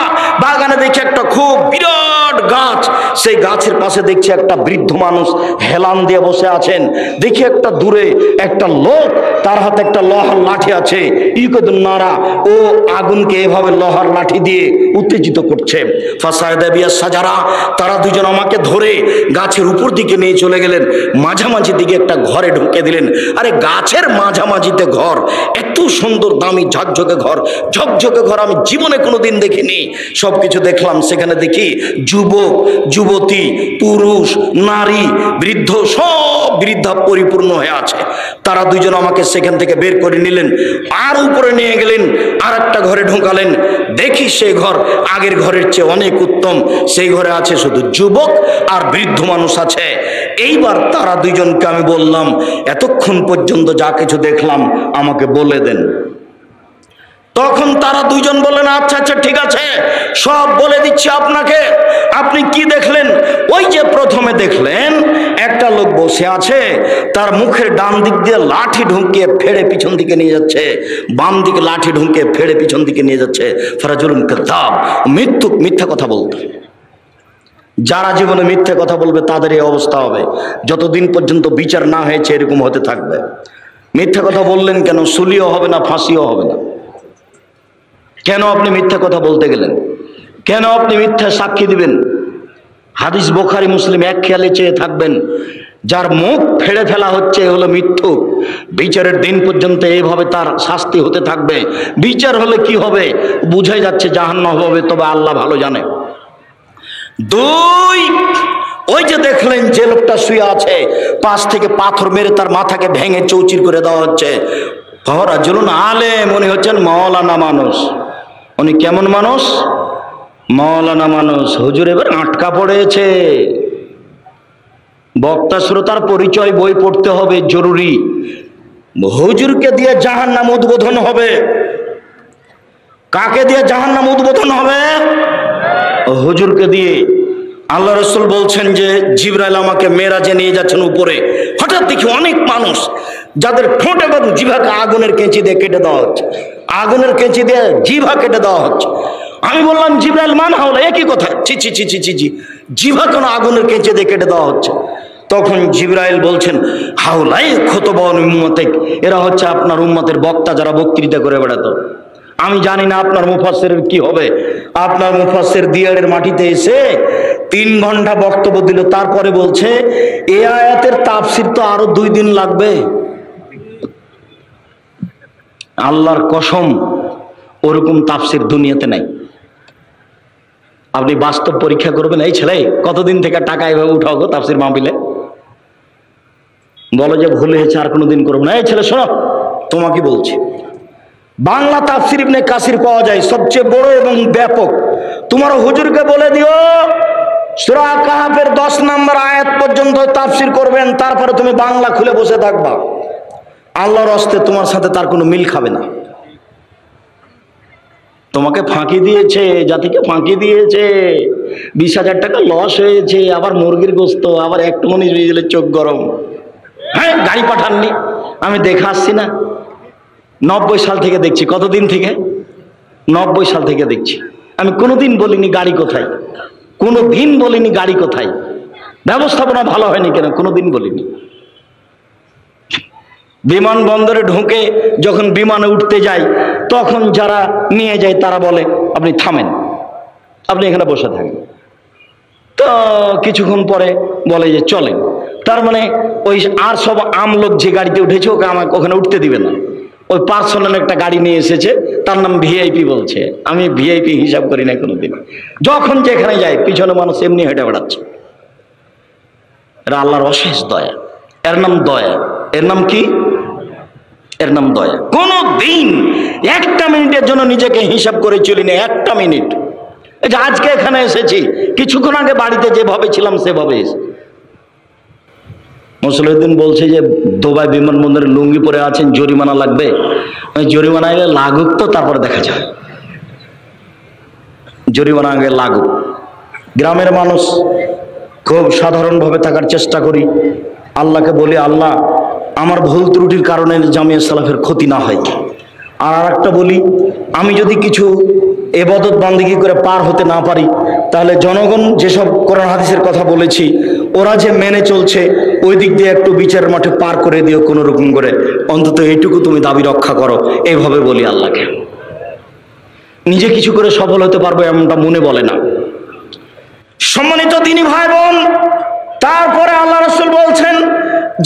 বাগানে দেখি একটা খুব বিরাট গাছ। সেই গাছের পাশে দেখছি একটা বৃদ্ধ মানুষ হেলান দিয়ে বসে আছেন, দেখি একটা দূরে একটা লোক, তার হাতে একটা লোহার লাঠি আছে, ইউকাদুন নারা, ও আগুনকে এভাবে লোহার লাঠি দিয়ে উত্তেজিত করছে। ফাসায়দা বিয়া সাজারা, তারা দুজন আমাকে ধরে গাছের উপর দিকে নিয়ে চলে গেলেন, মাঝামাঝি দিকে একটা ঘরে ঢুকে দিলেন। আরে গাছের মাঝামাঝিতে ঘর, এত সুন্দর দামি ঝকঝকে ঘর, ঝকঝকে ঘর আমি জীবনে কোনোদিন দেখিনি। সবকিছু দেখলাম, সেখানে দেখি যুবক, যুবতী, পুরুষ, নারী, বৃদ্ধ, সব বৃদ্ধা পরিপূর্ণ হয়ে আছে। তারা দুজন আমাকে সেখান থেকে বের করে নিলেন, আর উপরে নিয়ে গেলেন, আর একটা ঘরে ঢোকালেন। দেখি সেই ঘর আগের ঘরের চেয়ে অনেক উত্তম, সেই ঘরে আছে শুধু যুবক আর বৃদ্ধ মানুষ আছে। এইবার তারা দুইজনকে আমি বললাম, এতক্ষণ পর্যন্ত যা কিছু দেখলাম আমাকে বলে দেন। তখন তারা দুইজন বললেন, আচ্ছা আচ্ছা ঠিক আছে, সব বলে দিচ্ছি আপনাকে। আপনি কি দেখলেন? ওই যে প্রথমে দেখলেন একটা লোক বসে আছে, তার মুখের ডান দিক দিয়ে লাঠি ঢুকিয়ে ফেড়ে পিছন দিকে নিয়ে যাচ্ছে, বাম দিকে লাঠি ঢুকিয়ে ফেড়ে পিছন দিকে নিয়ে যাচ্ছে। ফারাজুলুন কাযাব, মিথ্যা কথা বলতে। যারা জীবনে মিথ্যে কথা বলবে তাদের এই অবস্থা হবে, যতদিন পর্যন্ত বিচার না হয়েছে এরকম হতে থাকবে। মিথ্যা কথা বললেন কেন? সুলিও হবে না, ফাঁসিও হবে না। কেন আপনি মিথ্যা কথা বলতে গেলেন? কেন আপনি মিথ্যা সাক্ষী দিবেন? হাদিস বুখারী মুসলিম এক খেয়ালে চেয়ে থাকবেন, যার মুখ ফেড়ে ফেলা হচ্ছে হলো মিথ্যুক, বিচারের দিন পর্যন্ত এইভাবে তার শাস্তি হতে থাকবে। বিচার হলে কি হবে বুঝাই যাচ্ছে, জাহান্নাম হবে, তবে আল্লাহ ভালো জানে। দুই, ওই যে দেখলেন যে লোকটা শুয়ে আছে, পাশ থেকে পাথর মেরে তার মাথাকে ভেঙে চৌচির করে দেওয়া হচ্ছে। রাজুলুন আলেম, উনি হচ্ছেন মাওলানা মানুষ। উনি কেমন মানুষ? মাওলানা মানুষ। হুজুর এবার আটকা পড়েছে, বক্তা শ্রোতার পরিচয় বই পড়তে হবে, জরুরি। হুজুরকে দিয়ে জাহান্নাম উদ্বোধন হবে। কাকে দিয়ে জাহান্নাম উদ্বোধন হবে? হুজুরকে দিয়ে। আল্লাহ রাসূল বলছেন যে জিবরাইল আমাকে মেরাজে নিয়ে যাচ্ছেন উপরে, হঠাৎ দেখি অনেক মানুষ যাদের ঠোঁট এবং জিভাকে আগুনের কেঁচি দিয়ে কেটে দেওয়া হচ্ছে, আগুনের কেঁচি দিয়ে জিভা কেটে দেওয়া হচ্ছে। আমি বললাম, জিবরাইল মান হাওলা, একই কথা, ছি ছি ছি ছি ছি জি, জিভা কোনো আগুনের কেঁচি দিয়ে কেটে দেওয়া হচ্ছে। তখন জিবরাইল বলছেন, হাওলাই খুতবান উম্মতিক, এরা হচ্ছে আপনার উম্মতের বক্তা, যারা বক্তৃতা করে বেড়াতো। আমি জানি না আপনার মুফাসসিরের কি হবে। আপনার মুফাসসির দিয়ারের মাটিতে এসে 3 ঘন্টা বক্তব্য দিল, তারপরে বলছে এই আয়াতের তাফসীর তো আরো 2 দিন লাগবে। আল্লাহর কসম, ওরকম তাফসীর দুনিয়াতে নাই। আপনি বাস্তব পরীক্ষা করবেন, এই ছেলে কতদিন থেকে টাকা এভাবে উঠাও গো তাফসীর মাহফিলে, বলো যে ভুল হয়েছে আর কোনোদিন করবো না। এই ছেলে শোনো, তোমাকে বলছি, বাংলা তাফসীর ইবনে কাসির পাওয়া যায়, সবচেয়ে বড় এবং ব্যাপক। তোমার হুজুরকে বলে দিও সূরা কাহফের 10 নম্বর আয়াত পর্যন্ত তাফসীর করবেন, তারপরে তুমি বাংলা খুলে বসে থাকবা। আল্লাহর হস্তে তোমার সাথে তার কোনো মিল খাবে না। তোমাকে ফাঁকি দিয়েছে, জাতিকে ফাঁকি দিয়েছে, 20,000 টাকা লস হয়েছে, আবার মুরগির গোস্ত, আবার একটু মনে গেলে চোখ গরম। হ্যাঁ, গাড়ি পাঠাননি, আমি দেখে আসছি না, 90 সাল থেকে দেখছি। কতদিন থেকে? 90 সাল থেকে দেখছি। আমি কোনোদিন বলিনি গাড়ি কোথায়, কোনোদিন বলিনি গাড়ি কোথায়, ব্যবস্থাপনা ভালো হয়নি কেন, কোনোদিন বলিনি। বিমানবন্দরে ঢুকে যখন বিমানে উঠতে যাই, তখন যারা নিয়ে যায় তারা বলে আপনি থামেন, আপনি এখানে বসে থাকেন। তো কিছুক্ষণ পরে বলে যে চলেন। তার মানে ওই আর সব আমলোক যে গাড়িতে উঠেছে ওকে আমাকে ওখানে উঠতে দিবে না। ওই পার্সোনাল একটা গাড়ি নিয়ে এসেছে, তার নাম ভিআইপি বলছে। আমি ভিআইপি হিসাব করি না কোনোদিন। যখন যেখানে যাই পিছনে মানুষ এমনি হেঁটে বেড়াচ্ছে। এরা আল্লাহর অশেষ দয়া, এর নাম দয়া। এর নাম কি? এর নাম দয়া। কোনো দিন একটা মিনিটের জন্য নিজেকে হিসাব করে চলি না, একটা মিনিট। এই যে আজকে এখানে এসেছি, কিছুক্ষণ আগে বাড়িতে যেভাবে ছিলাম সেভাবে এসে। মুসলিউদ্দিন বলছে যে দুবাই বিমানবন্দরে লুঙ্গি পরে আছেন, জরিমানা লাগবে। জরিমানা আগে লাগুক, তো তারপরে দেখা যায়। জরিমানা আগে লাগুক। গ্রামের মানুষ খুব সাধারণভাবে থাকার চেষ্টা করি। আল্লাহকে বলি, আল্লাহ আমার ভুল ত্রুটির কারণে জামিয়া সালাফের ক্ষতি না হয়। আর একটা বলি, আমি যদি কিছু ইবাদত বান্দেগি করে পার হতে না পারি, তাহলে জনগণ যেসব কোরআন হাদিসের কথা বলেছি ওরা যে মেনে চলছে ওই দিক দিয়ে একটু বিচারের মাঠে পার করে দিও কোনো রকম করে, অন্তত এইটুকু তুমি দাবি রক্ষা করো, এইভাবে বলি আল্লাহকে। নিজে কিছু করে সফল হতে পারবো এমনটা মনে বলে না। সম্মানিত দিনী ভাই বোন, তারপরে আল্লাহ রাসূল বলছেন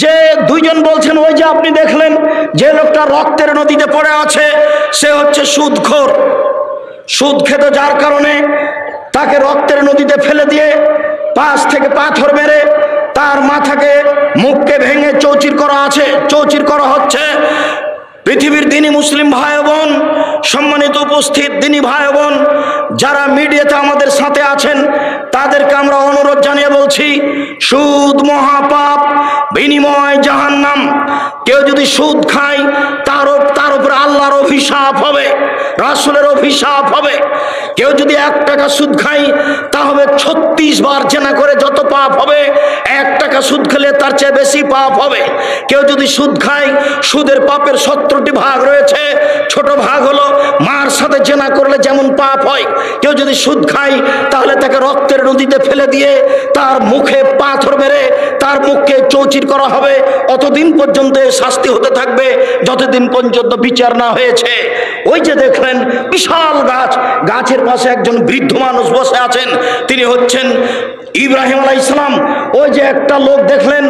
যে দুইজন বলছেন ওই যে আপনি দেখলেন যে লোকটা রক্তের নদীতে পড়ে আছে সে হচ্ছে সুদখোর, সুদ খেত, যার কারণে তাকে রক্তের নদীতে ফেলে দিয়ে পাশ থেকে পাথর মেরে তার মাথাকে মুখকে ভেঙে চৌচির করা হচ্ছে। পৃথিবীর দিনী মুসলিম ভাই বোন, সম্মানিত উপস্থিত দিনী ভাই বোন, যারা মিডিয়াতে আমাদের সাথে আছেন তাদেরকে আমরা অনুরোধ জানিয়ে বলছি, সুদ মহাপাপ, বিনিময় জাহান্নাম। কেউ যদি সুদ খায় তার উপর আল্লাহর অভিশাপ হবে, রাসূলের অভিশাপ হবে। কেউ যদি 1 টাকা সুদ খায় তা হবে 36 বার জেনা করে যত পাপ হবে, 1 টাকা সুদ খেলে তার চেয়ে বেশি পাপ হবে। কেউ যদি সুদ খায়, সুদের পাপের 70টি ভাগ রয়েছে, ছোট ভাগ হলো মার সাথে জেনা করলে যেমন পাপ হয়। কেউ যদি সুদ খায় তাহলে তাকে রক্তের নদীতে ফেলে দিয়ে তার মুখে পাথর মেরে তার মুখকে চৌচির করা হবে। অতদিন পর্যন্ত শাস্তি হতে থাকবে যতদিন পর্যন্ত বিচার না হয়েছে। ওই যে দেখলেন বিশাল গাছ, গাছের পাশে একজন বৃদ্ধ মানুষ বসে আছেন, তিনি হচ্ছেন ইব্রাহিম আলাইহিস সালাম। ওই যে একটা লোক দেখলেন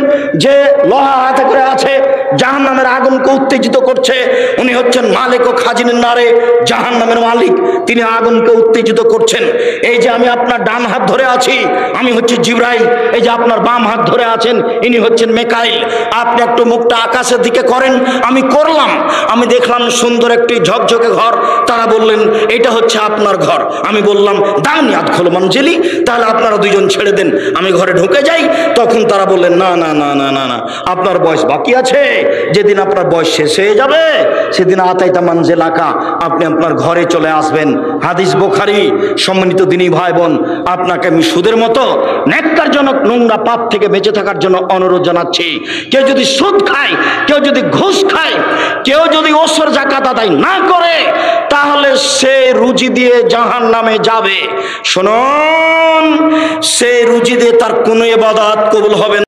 যে লোহা হাতে করে আছে, জাহান্নামের আগুনকে উত্তেজিত করছে, উনি হচ্ছেন মালিক ও খাজিনের নারে জাহান্নামের মালিক, তিনি আগুনকে উত্তেজিত করছেন। এই যে আমি আপনার ডান হাত ধরে আছি, আমি হচ্ছি জিবরাইল। এই যে আপনার বাম হাত ধরে আছেন, ইনি হচ্ছেন মিকাইল। আপনি একটু মুখটা আকাশের দিকে করেন, আমি করলাম। আমি দেখলাম সুন্দর একটি ঝকঝকে ঘর, তারা বললেন এটা হচ্ছে আপনার ঘর। আমি বললাম দান ইয়াদখুল মানজিলি, তাহলে আপনারা দুইজন ছেড়ে দেন, আমি ঘরে ঢুকে যাই। তখন তারা বললেন না না না না না না, আপনার বয়স বাকি আছে, যেদিন আপনার বয়স শেষ হয়ে যাবে সেদিন আতাইতা মানজিলাকা, আপনি আপনার ঘরে চলে আসবেন। হাদিস বুখারী। সম্মানিত দিনী ভাই বোন, আপনাকে আমি সুদের মতো নেককারজনক নোংরা পাপ থেকে বেঁচে থাকার জন্য অনুরোধ জানাচ্ছি। কেউ যদি সুদ খায়, কেউ যদি ঘুষ খায়, কেউ যদি ওসর যাকাত আদায় না করে, তাহলে সে রুজি দিয়ে জাহান্নামে যাবে। শুনুন, সে রুজি দিয়ে তার কোনো ইবাদত কবুল হবে না।